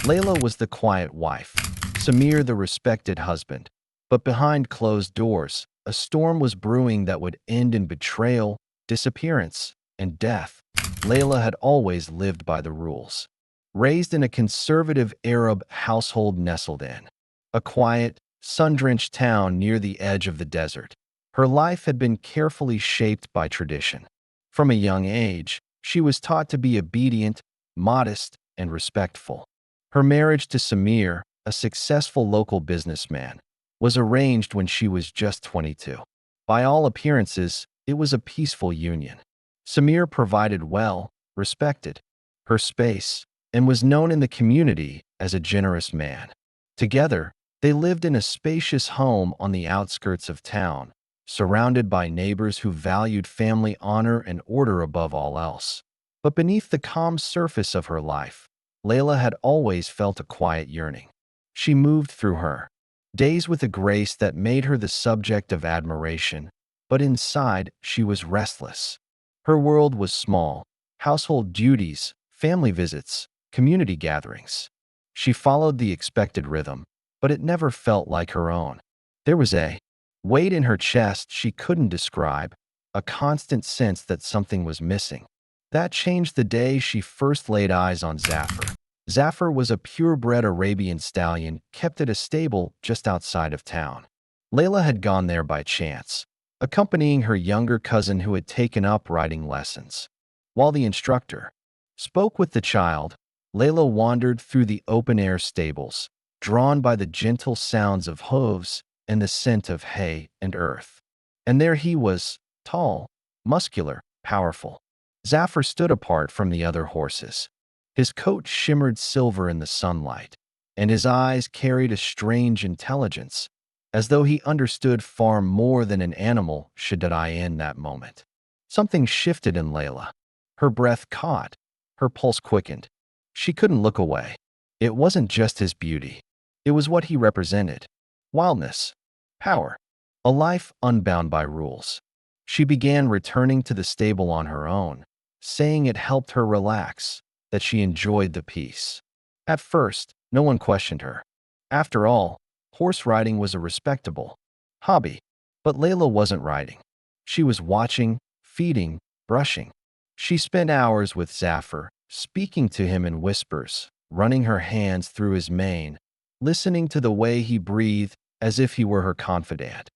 Layla was the quiet wife, Samir the respected husband. But behind closed doors, a storm was brewing that would end in betrayal, disappearance, and death. Layla had always lived by the rules. Raised in a conservative Arab household nestled in a quiet, sun-drenched town near the edge of the desert, her life had been carefully shaped by tradition. From a young age, she was taught to be obedient, modest, and respectful. Her marriage to Samir, a successful local businessman, was arranged when she was just 22. By all appearances, it was a peaceful union. Samir provided well, respected her space, and was known in the community as a generous man. Together, they lived in a spacious home on the outskirts of town, surrounded by neighbors who valued family honor and order above all else. But beneath the calm surface of her life, Layla had always felt a quiet yearning. She moved through her days with a grace that made her the subject of admiration, but inside she was restless. Her world was small: household duties, family visits, community gatherings. She followed the expected rhythm, but it never felt like her own. There was a weight in her chest she couldn't describe, a constant sense that something was missing. That changed the day she first laid eyes on Zafar. Zafar was a purebred Arabian stallion kept at a stable just outside of town. Layla had gone there by chance, accompanying her younger cousin who had taken up riding lessons. While the instructor spoke with the child, Layla wandered through the open-air stables, drawn by the gentle sounds of hooves and the scent of hay and earth. And there he was, tall, muscular, powerful. Zafar stood apart from the other horses. His coat shimmered silver in the sunlight, and his eyes carried a strange intelligence, as though he understood far more than an animal should die in that moment. Something shifted in Layla. Her breath caught, her pulse quickened. She couldn't look away. It wasn't just his beauty. It was what he represented: wildness, power, a life unbound by rules. She began returning to the stable on her own, saying it helped her relax, that she enjoyed the peace. At first, no one questioned her. After all, horse riding was a respectable hobby. But Layla wasn't riding. She was watching, feeding, brushing. She spent hours with Zafar, speaking to him in whispers, running her hands through his mane, listening to the way he breathed as if he were her confidant.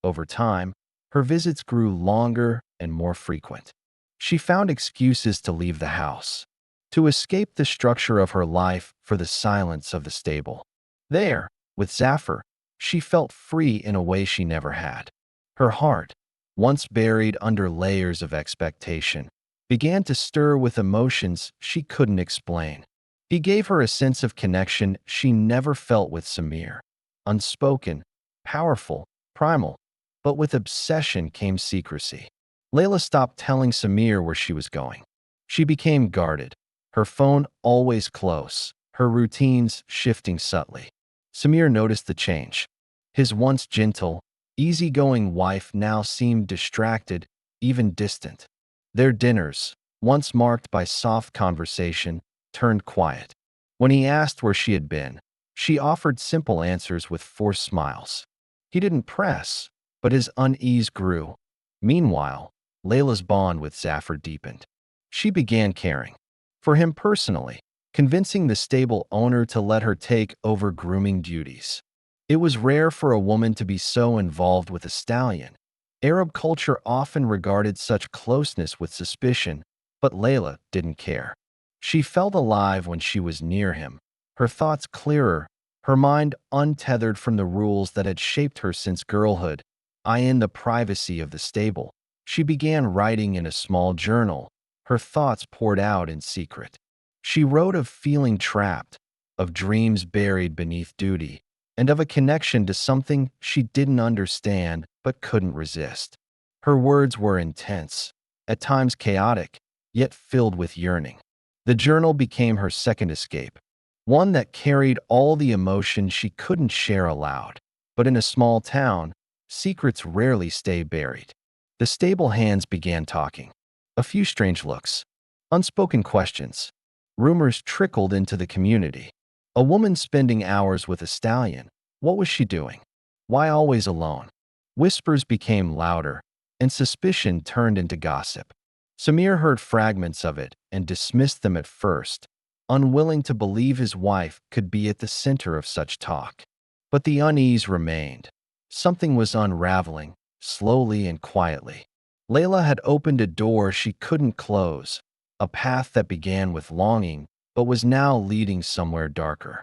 Over time, her visits grew longer and more frequent. She found excuses to leave the house, to escape the structure of her life for the silence of the stable. There, with Zafar, she felt free in a way she never had. Her heart, once buried under layers of expectation, began to stir with emotions she couldn't explain. He gave her a sense of connection she never felt with Samir. Unspoken, powerful, primal. But with obsession came secrecy. Layla stopped telling Samir where she was going. She became guarded, her phone always close, her routines shifting subtly. Samir noticed the change. His once gentle, easygoing wife now seemed distracted, even distant. Their dinners, once marked by soft conversation, turned quiet. When he asked where she had been, she offered simple answers with forced smiles. He didn't press, but his unease grew. Meanwhile, Layla's bond with Zafar deepened. She began caring for him personally, convincing the stable owner to let her take over grooming duties. It was rare for a woman to be so involved with a stallion. Arab culture often regarded such closeness with suspicion, but Layla didn't care. She felt alive when she was near him, her thoughts clearer, her mind untethered from the rules that had shaped her since girlhood. In the privacy of the stable, she began writing in a small journal, her thoughts poured out in secret. She wrote of feeling trapped, of dreams buried beneath duty, and of a connection to something she didn't understand but couldn't resist. Her words were intense, at times chaotic, yet filled with yearning. The journal became her second escape, one that carried all the emotion she couldn't share aloud. But in a small town, secrets rarely stay buried. The stable hands began talking. A few strange looks, unspoken questions. Rumors trickled into the community. A woman spending hours with a stallion. What was she doing? Why always alone? Whispers became louder, and suspicion turned into gossip. Samir heard fragments of it and dismissed them at first, unwilling to believe his wife could be at the center of such talk. But the unease remained. Something was unraveling, slowly and quietly. Layla had opened a door she couldn't close, a path that began with longing but was now leading somewhere darker.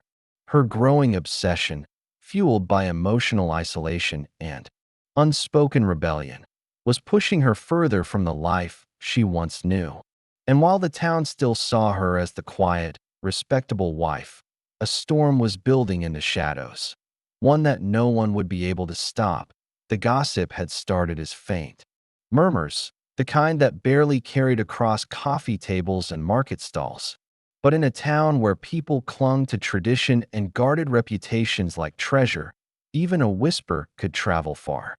Her growing obsession, fueled by emotional isolation and unspoken rebellion, was pushing her further from the life she once knew. And while the town still saw her as the quiet, respectable wife, a storm was building in the shadows, one that no one would be able to stop. The gossip had started as faint murmurs, the kind that barely carried across coffee tables and market stalls. But in a town where people clung to tradition and guarded reputations like treasure, even a whisper could travel far.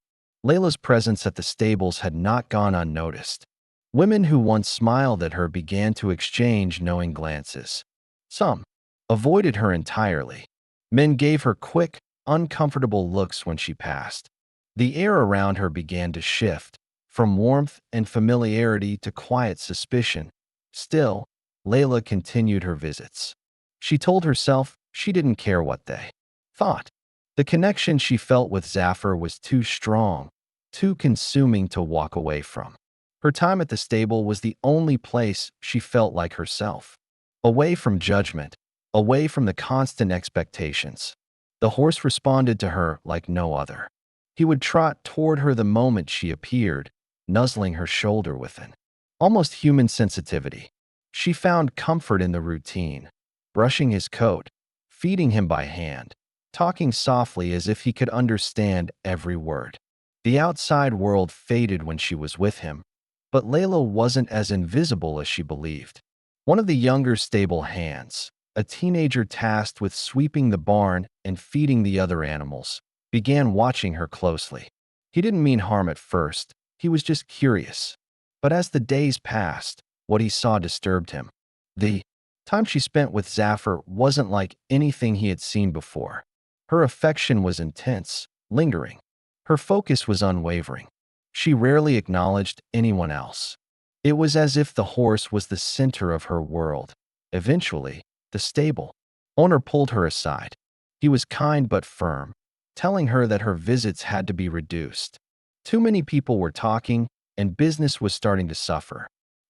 Layla's presence at the stables had not gone unnoticed. Women who once smiled at her began to exchange knowing glances. Some avoided her entirely. Men gave her quick, uncomfortable looks when she passed. The air around her began to shift, from warmth and familiarity to quiet suspicion. Still, Layla continued her visits. She told herself she didn't care what they thought. The connection she felt with Zafar was too strong, too consuming to walk away from. Her time at the stable was the only place she felt like herself. Away from judgment, away from the constant expectations. The horse responded to her like no other. He would trot toward her the moment she appeared, nuzzling her shoulder with an almost human sensitivity. She found comfort in the routine, brushing his coat, feeding him by hand, talking softly as if he could understand every word. The outside world faded when she was with him, but Layla wasn't as invisible as she believed. One of the younger stable hands, a teenager tasked with sweeping the barn and feeding the other animals, began watching her closely. He didn't mean harm at first, he was just curious. But as the days passed, what he saw disturbed him. The time she spent with Zafar wasn't like anything he had seen before. Her affection was intense, lingering. Her focus was unwavering. She rarely acknowledged anyone else. It was as if the horse was the center of her world. Eventually, the stable owner pulled her aside. He was kind but firm, telling her that her visits had to be reduced. Too many people were talking, and business was starting to suffer.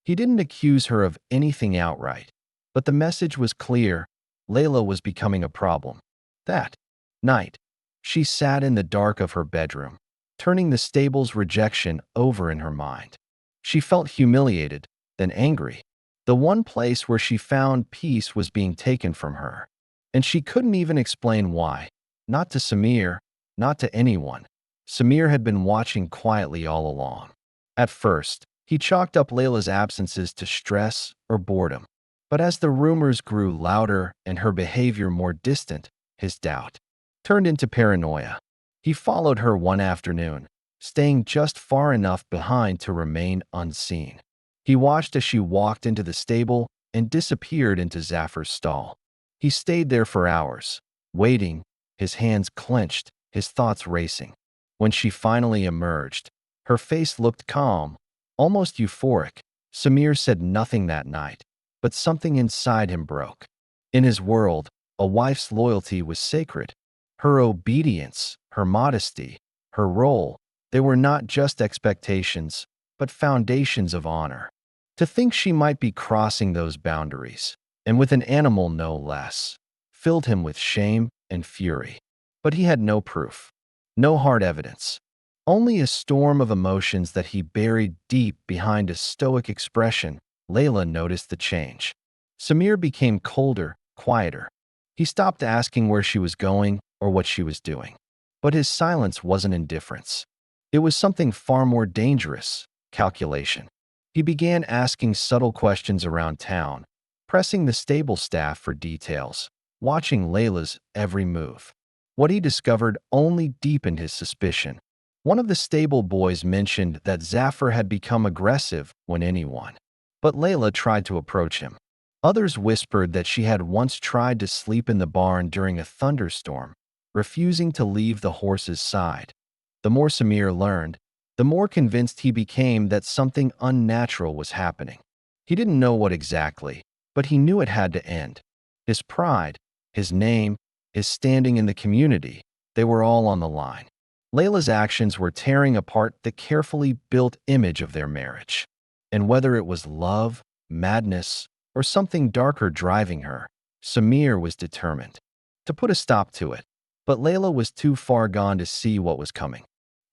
He didn't accuse her of anything outright, but the message was clear. Layla was becoming a problem. That night, she sat in the dark of her bedroom, turning the stable's rejection over in her mind. She felt humiliated, then angry. The one place where she found peace was being taken from her, and she couldn't even explain why. Not to Samir, not to anyone. Samir had been watching quietly all along. At first, he chalked up Layla's absences to stress or boredom. But as the rumors grew louder and her behavior more distant, his doubt turned into paranoia. He followed her one afternoon, staying just far enough behind to remain unseen. He watched as she walked into the stable and disappeared into Zafar's stall. He stayed there for hours, waiting, his hands clenched, his thoughts racing. When she finally emerged, her face looked calm, almost euphoric. Samir said nothing that night, but something inside him broke. In his world, a wife's loyalty was sacred. Her obedience, her modesty, her role, they were not just expectations, but foundations of honor. To think she might be crossing those boundaries, and with an animal no less, filled him with shame and fury. But he had no proof, no hard evidence, only a storm of emotions that he buried deep behind a stoic expression. Layla noticed the change. Samir became colder, quieter. He stopped asking where she was going or what she was doing. But his silence wasn't indifference. It was something far more dangerous: calculation. He began asking subtle questions around town, pressing the stable staff for details, watching Layla's every move. What he discovered only deepened his suspicion. One of the stable boys mentioned that Zafar had become aggressive when anyone but Layla tried to approach him. Others whispered that she had once tried to sleep in the barn during a thunderstorm, refusing to leave the horse's side. The more Samir learned, the more convinced he became that something unnatural was happening. He didn't know what exactly, but he knew it had to end. His pride, his name, his standing in the community, they were all on the line. Layla's actions were tearing apart the carefully built image of their marriage. And whether it was love, madness, or something darker driving her, Samir was determined to put a stop to it. But Layla was too far gone to see what was coming.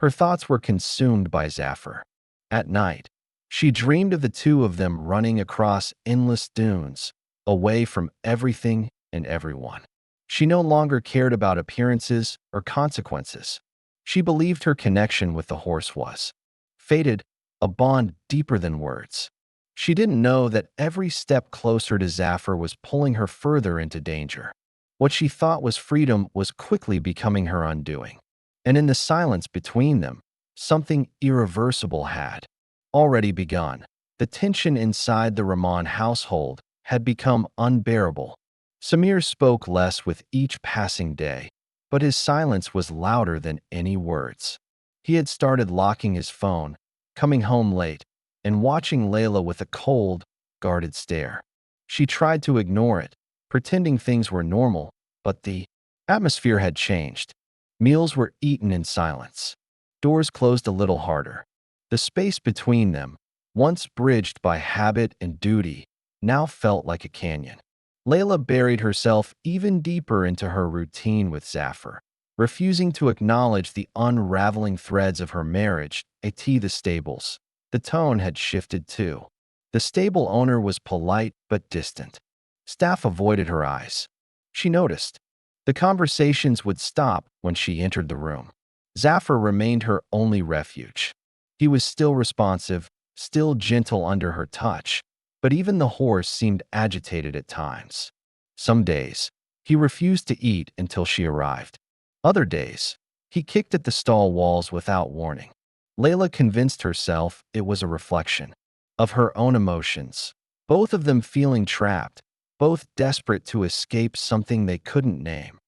Her thoughts were consumed by Zafar. At night, she dreamed of the two of them running across endless dunes, away from everything and everyone. She no longer cared about appearances or consequences. She believed her connection with the horse was fated, a bond deeper than words. She didn't know that every step closer to Zafar was pulling her further into danger. What she thought was freedom was quickly becoming her undoing. And in the silence between them, something irreversible had already begun. The tension inside the Rahman household had become unbearable. Samir spoke less with each passing day, but his silence was louder than any words. He had started locking his phone, coming home late, and watching Layla with a cold, guarded stare. She tried to ignore it, pretending things were normal, but the atmosphere had changed. Meals were eaten in silence. Doors closed a little harder. The space between them, once bridged by habit and duty, now felt like a canyon. Layla buried herself even deeper into her routine with Zafar, refusing to acknowledge the unraveling threads of her marriage at the stables. The tone had shifted too. The stable owner was polite but distant. Staff avoided her eyes. She noticed. The conversations would stop when she entered the room. Zafar remained her only refuge. He was still responsive, still gentle under her touch, but even the horse seemed agitated at times. Some days, he refused to eat until she arrived. Other days, he kicked at the stall walls without warning. Layla convinced herself it was a reflection of her own emotions, both of them feeling trapped, both desperate to escape something they couldn't name.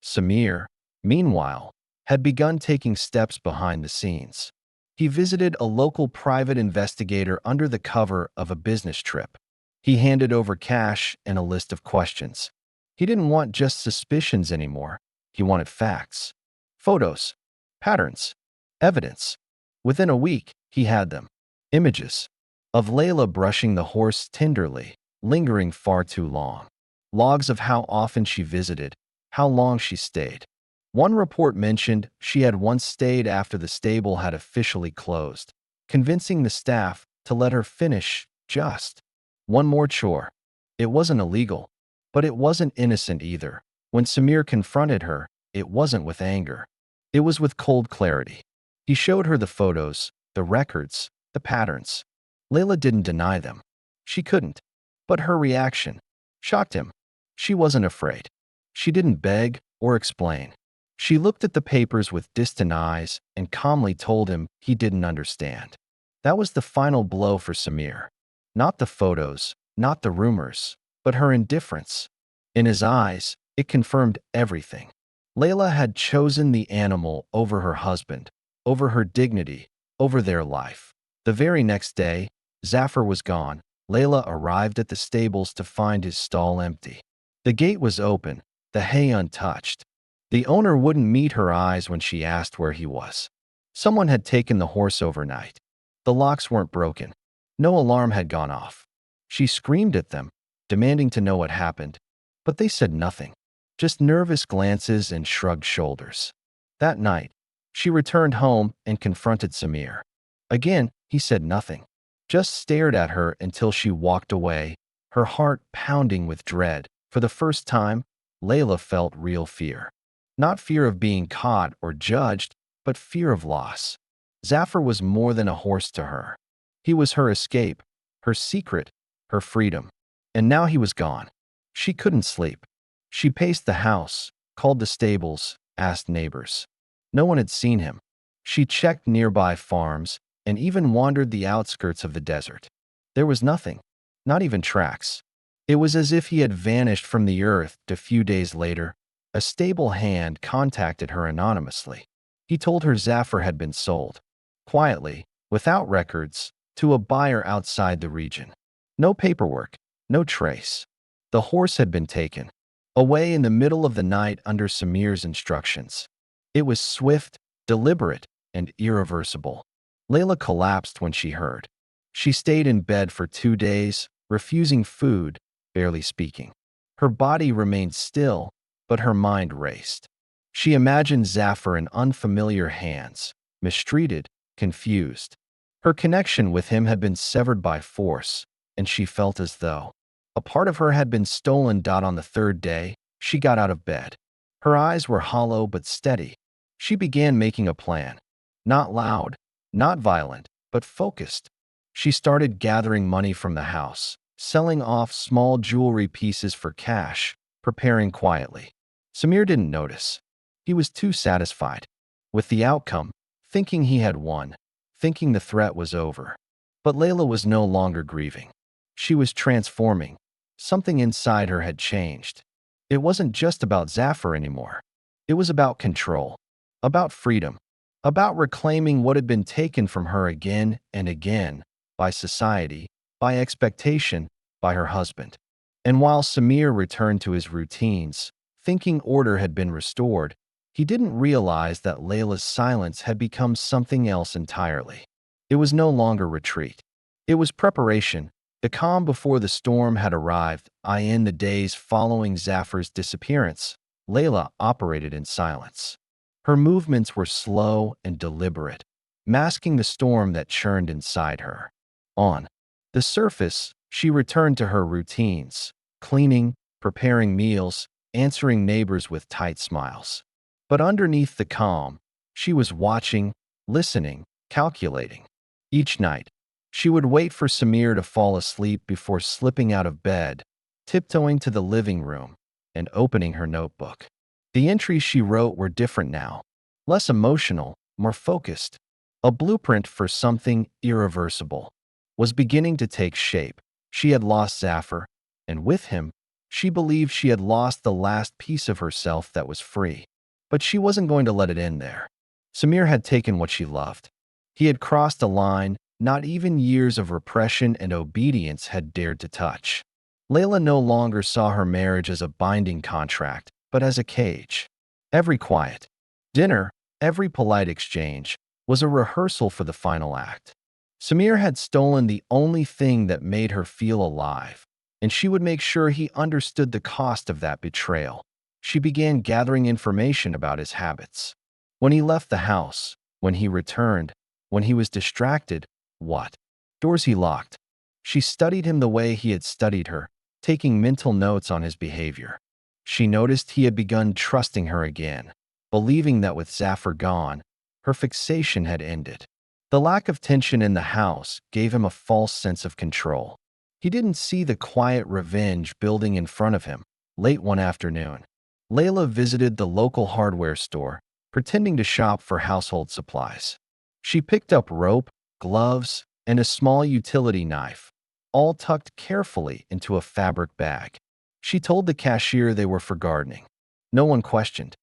Samir, meanwhile, had begun taking steps behind the scenes. He visited a local private investigator under the cover of a business trip. He handed over cash and a list of questions. He didn't want just suspicions anymore. He wanted facts, photos, patterns, evidence. Within a week, he had them. Images of Layla brushing the horse tenderly, lingering far too long. Logs of how often she visited, how long she stayed. One report mentioned she had once stayed after the stable had officially closed, convincing the staff to let her finish just one more chore. It wasn't illegal, but it wasn't innocent either. When Samir confronted her, it wasn't with anger. It was with cold clarity. He showed her the photos, the records, the patterns. Layla didn't deny them. She couldn't. But her reaction shocked him. She wasn't afraid. She didn't beg or explain. She looked at the papers with distant eyes and calmly told him he didn't understand. That was the final blow for Samir. Not the photos, not the rumors, but her indifference. In his eyes, it confirmed everything. Layla had chosen the animal over her husband, over her dignity, over their life. The very next day, Zafar was gone. Layla arrived at the stables to find his stall empty. The gate was open, the hay untouched. The owner wouldn't meet her eyes when she asked where he was. Someone had taken the horse overnight. The locks weren't broken. No alarm had gone off. She screamed at them, demanding to know what happened, but they said nothing, just nervous glances and shrugged shoulders. That night, she returned home and confronted Samir. Again, he said nothing, just stared at her until she walked away, her heart pounding with dread. For the first time, Layla felt real fear. Not fear of being caught or judged, but fear of loss. Zafar was more than a horse to her. He was her escape, her secret, her freedom. And now he was gone. She couldn't sleep. She paced the house, called the stables, asked neighbors. No one had seen him. She checked nearby farms and even wandered the outskirts of the desert. There was nothing, not even tracks. It was as if he had vanished from the earth. A few days later, a stable hand contacted her anonymously. He told her Zafar had been sold, quietly, without records, to a buyer outside the region. No paperwork, no trace. The horse had been taken, away in the middle of the night under Samir's instructions. It was swift, deliberate, and irreversible. Layla collapsed when she heard. She stayed in bed for 2 days, refusing food, barely speaking. Her body remained still, but her mind raced. She imagined Zafar in unfamiliar hands, mistreated, confused. Her connection with him had been severed by force, and she felt as though a part of her had been stolen. On the third day, she got out of bed. Her eyes were hollow but steady. She began making a plan. Not loud, not violent, but focused. She started gathering money from the house, selling off small jewelry pieces for cash, preparing quietly. Samir didn't notice. He was too satisfied with the outcome, thinking he had won, thinking the threat was over. But Layla was no longer grieving. She was transforming. Something inside her had changed. It wasn't just about Zafar anymore. It was about control, about freedom, about reclaiming what had been taken from her again and again by society, by expectation, by her husband. And while Samir returned to his routines, thinking order had been restored, he didn't realize that Layla's silence had become something else entirely. It was no longer retreat. It was preparation. The calm before the storm had arrived. In the days following Zafar's disappearance, Layla operated in silence. Her movements were slow and deliberate, masking the storm that churned inside her. On the surface, she returned to her routines, cleaning, preparing meals, answering neighbors with tight smiles. But underneath the calm, she was watching, listening, calculating. Each night, she would wait for Samir to fall asleep before slipping out of bed, tiptoeing to the living room, and opening her notebook. The entries she wrote were different now, less emotional, more focused. A blueprint for something irreversible was beginning to take shape. She had lost Zafar, and with him, she believed she had lost the last piece of herself that was free. But she wasn't going to let it end there. Samir had taken what she loved. He had crossed a line not even years of repression and obedience had dared to touch. Layla no longer saw her marriage as a binding contract, but as a cage. Every quiet dinner, every polite exchange, was a rehearsal for the final act. Samir had stolen the only thing that made her feel alive, and she would make sure he understood the cost of that betrayal. She began gathering information about his habits. When he left the house, when he returned, when he was distracted, what doors he locked. She studied him the way he had studied her, taking mental notes on his behavior. She noticed he had begun trusting her again, believing that with Zafar gone, her fixation had ended. The lack of tension in the house gave him a false sense of control. He didn't see the quiet revenge building in front of him. Late one afternoon, Layla visited the local hardware store, pretending to shop for household supplies. She picked up rope, gloves, and a small utility knife, all tucked carefully into a fabric bag. She told the cashier they were for gardening. No one questioned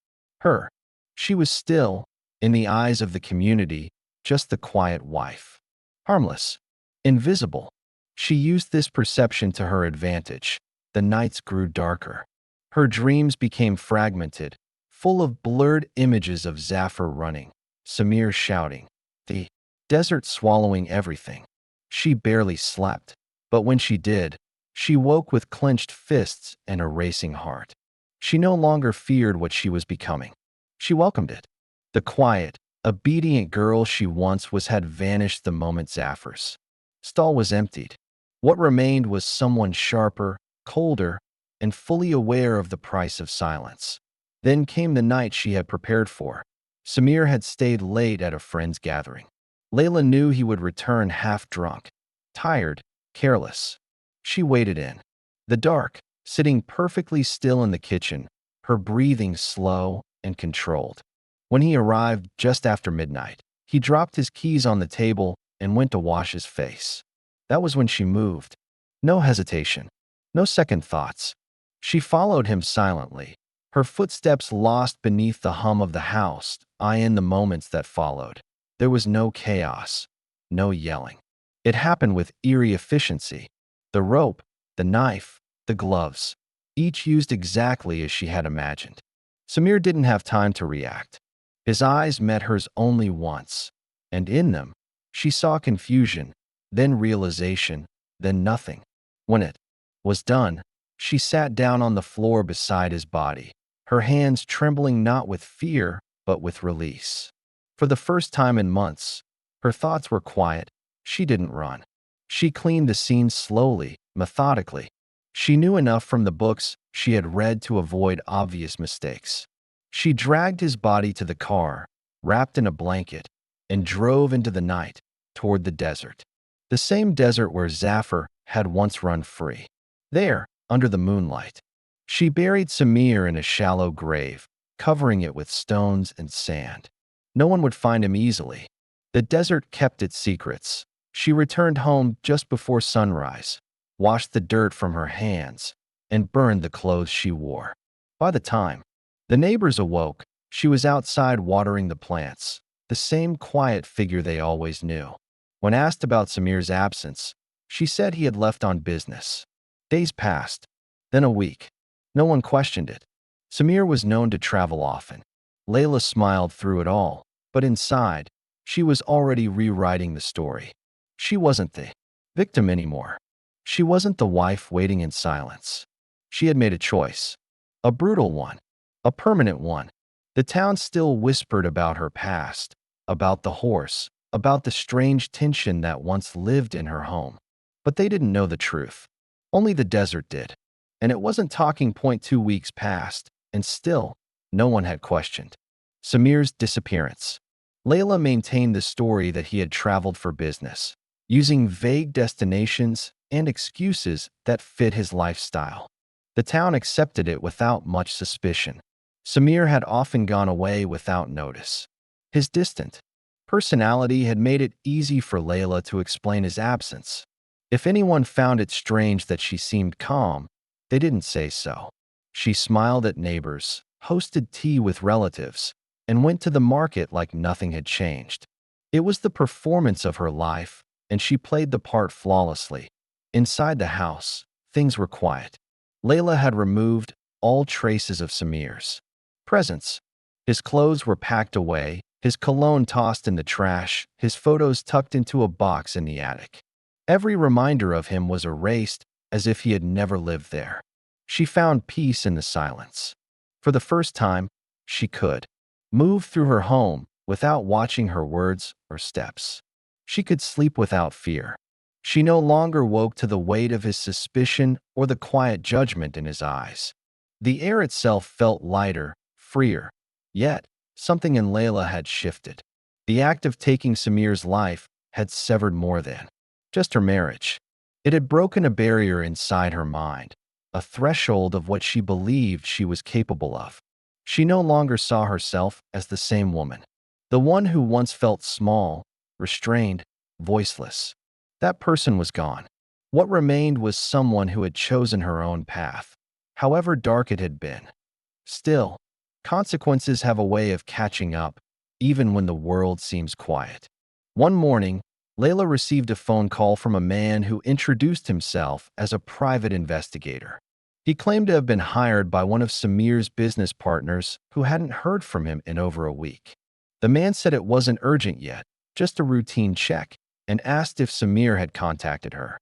her. She was still, in the eyes of the community, just the quiet wife. Harmless, invisible. She used this perception to her advantage. The nights grew darker. Her dreams became fragmented, full of blurred images of Zafar running, Samir shouting, the desert swallowing everything. She barely slept, but when she did, she woke with clenched fists and a racing heart. She no longer feared what she was becoming. She welcomed it. The quiet, obedient girl she once was had vanished the moment Zafar's stall was emptied. What remained was someone sharper, colder, and fully aware of the price of silence. Then came the night she had prepared for. Samir had stayed late at a friend's gathering. Layla knew he would return half-drunk, tired, careless. She waited in the dark, sitting perfectly still in the kitchen, her breathing slow and controlled. When he arrived just after midnight, he dropped his keys on the table and went to wash his face. That was when she moved. No hesitation, No second thoughts. She followed him silently, her footsteps lost beneath the hum of the house. In the moments that followed, there was no chaos, no yelling. It happened with eerie efficiency. The rope, the knife, the gloves, each used exactly as she had imagined. Samir didn't have time to react. His eyes met hers only once, and in them, she saw confusion, then realization, then nothing. When it was done, she sat down on the floor beside his body, her hands trembling not with fear, but with release. For the first time in months, her thoughts were quiet. She didn't run. She cleaned the scene slowly, methodically. She knew enough from the books she had read to avoid obvious mistakes. She dragged his body to the car, wrapped in a blanket, and drove into the night, toward the desert. The same desert where Zafar had once run free. There, under the moonlight, she buried Samir in a shallow grave, covering it with stones and sand. No one would find him easily. The desert kept its secrets. She returned home just before sunrise, washed the dirt from her hands, and burned the clothes she wore. By the time the neighbors awoke, she was outside watering the plants, the same quiet figure they always knew. When asked about Samir's absence, she said he had left on business. Days passed, then a week. No one questioned it. Samir was known to travel often. Layla smiled through it all, but inside, she was already rewriting the story. She wasn't the victim anymore. She wasn't the wife waiting in silence. She had made a choice. A brutal one. A permanent one. The town still whispered about her past, about the horse, about the strange tension that once lived in her home. But they didn't know the truth. Only the desert did. And it wasn't talking point 2 weeks past, and still, no one had questioned Samir's disappearance. Layla maintained the story that he had traveled for business, using vague destinations and excuses that fit his lifestyle. The town accepted it without much suspicion. Samir had often gone away without notice. His distant personality had made it easy for Layla to explain his absence. If anyone found it strange that she seemed calm, they didn't say so. She smiled at neighbors, hosted tea with relatives, and went to the market like nothing had changed. It was the performance of her life, and she played the part flawlessly. Inside the house, things were quiet. Layla had removed all traces of Samir's presence. His clothes were packed away, his cologne tossed in the trash, his photos tucked into a box in the attic. Every reminder of him was erased as if he had never lived there. She found peace in the silence. For the first time, she could move through her home without watching her words or steps. She could sleep without fear. She no longer woke to the weight of his suspicion or the quiet judgment in his eyes. The air itself felt lighter, freer. Yet, something in Layla had shifted. The act of taking Samir's life had severed more than just her marriage. It had broken a barrier inside her mind, a threshold of what she believed she was capable of. She no longer saw herself as the same woman, the one who once felt small, restrained, voiceless. That person was gone. What remained was someone who had chosen her own path, however dark it had been. Still, consequences have a way of catching up, even when the world seems quiet. One morning, Layla received a phone call from a man who introduced himself as a private investigator. He claimed to have been hired by one of Samir's business partners who hadn't heard from him in over a week. The man said it wasn't urgent yet, just a routine check, and asked if Samir had contacted her.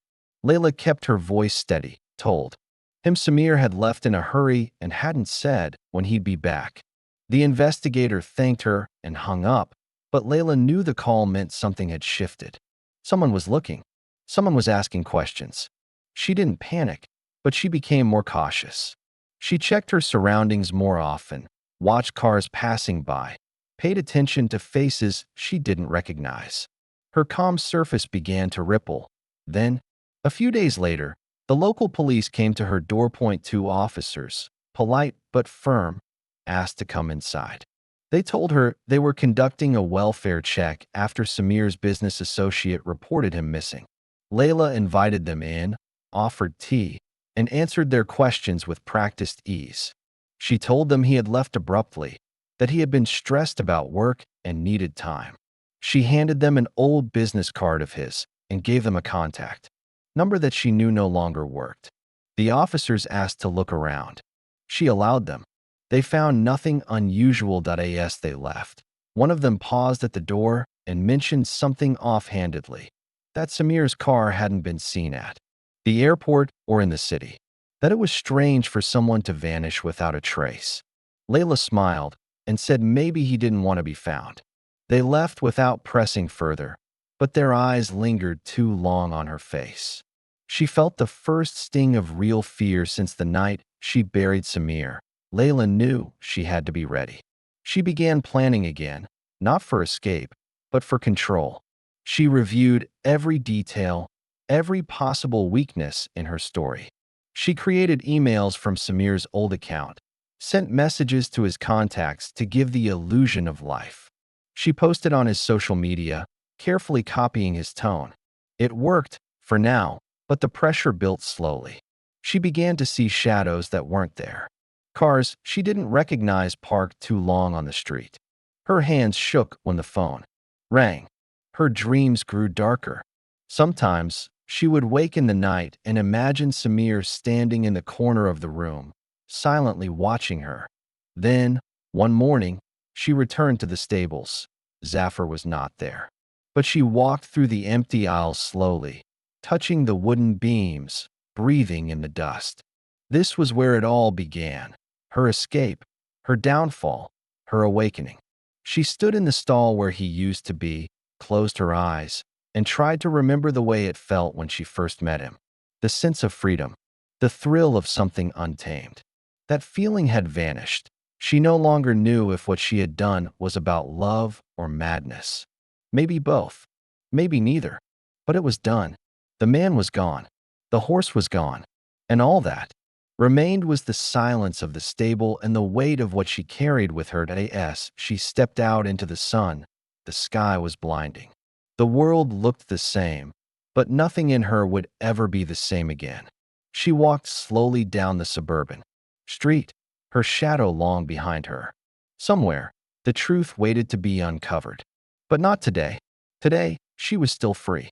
Layla kept her voice steady, told him Samir had left in a hurry and hadn't said when he'd be back. The investigator thanked her and hung up, but Layla knew the call meant something had shifted. Someone was looking. Someone was asking questions. She didn't panic, but she became more cautious. She checked her surroundings more often, watched cars passing by, paid attention to faces she didn't recognize. Her calm surface began to ripple. Then, a few days later, the local police came to her door. Two officers, polite but firm, asked to come inside. They told her they were conducting a welfare check after Samir's business associate reported him missing. Layla invited them in, offered tea, and answered their questions with practiced ease. She told them he had left abruptly, that he had been stressed about work and needed time. She handed them an old business card of his and gave them a contact number that she knew no longer worked. The officers asked to look around. She allowed them. They found nothing unusual. As they left, one of them paused at the door and mentioned something offhandedly, that Samir's car hadn't been seen at the airport or in the city, that it was strange for someone to vanish without a trace. Layla smiled and said maybe he didn't want to be found. They left without pressing further, but their eyes lingered too long on her face. She felt the first sting of real fear since the night she buried Samir. Layla knew she had to be ready. She began planning again, not for escape, but for control. She reviewed every detail, every possible weakness in her story. She created emails from Samir's old account, sent messages to his contacts to give the illusion of life. She posted on his social media, carefully copying his tone. It worked, for now, but the pressure built slowly. She began to see shadows that weren't there. Cars she didn't recognize parked too long on the street. Her hands shook when the phone rang. Her dreams grew darker. Sometimes, she would wake in the night and imagine Samir standing in the corner of the room, silently watching her. Then, one morning, she returned to the stables. Zafar was not there. But she walked through the empty aisles slowly, touching the wooden beams, breathing in the dust. This was where it all began. Her escape, her downfall, her awakening. She stood in the stall where he used to be, closed her eyes, and tried to remember the way it felt when she first met him. The sense of freedom, the thrill of something untamed. That feeling had vanished. She no longer knew if what she had done was about love or madness. Maybe both. Maybe neither. But it was done. The man was gone. The horse was gone. And all that remained was the silence of the stable and the weight of what she carried with her. As she stepped out into the sun, the sky was blinding. The world looked the same, but nothing in her would ever be the same again. She walked slowly down the suburban street, her shadow long behind her. Somewhere, the truth waited to be uncovered. But not today. Today, she was still free.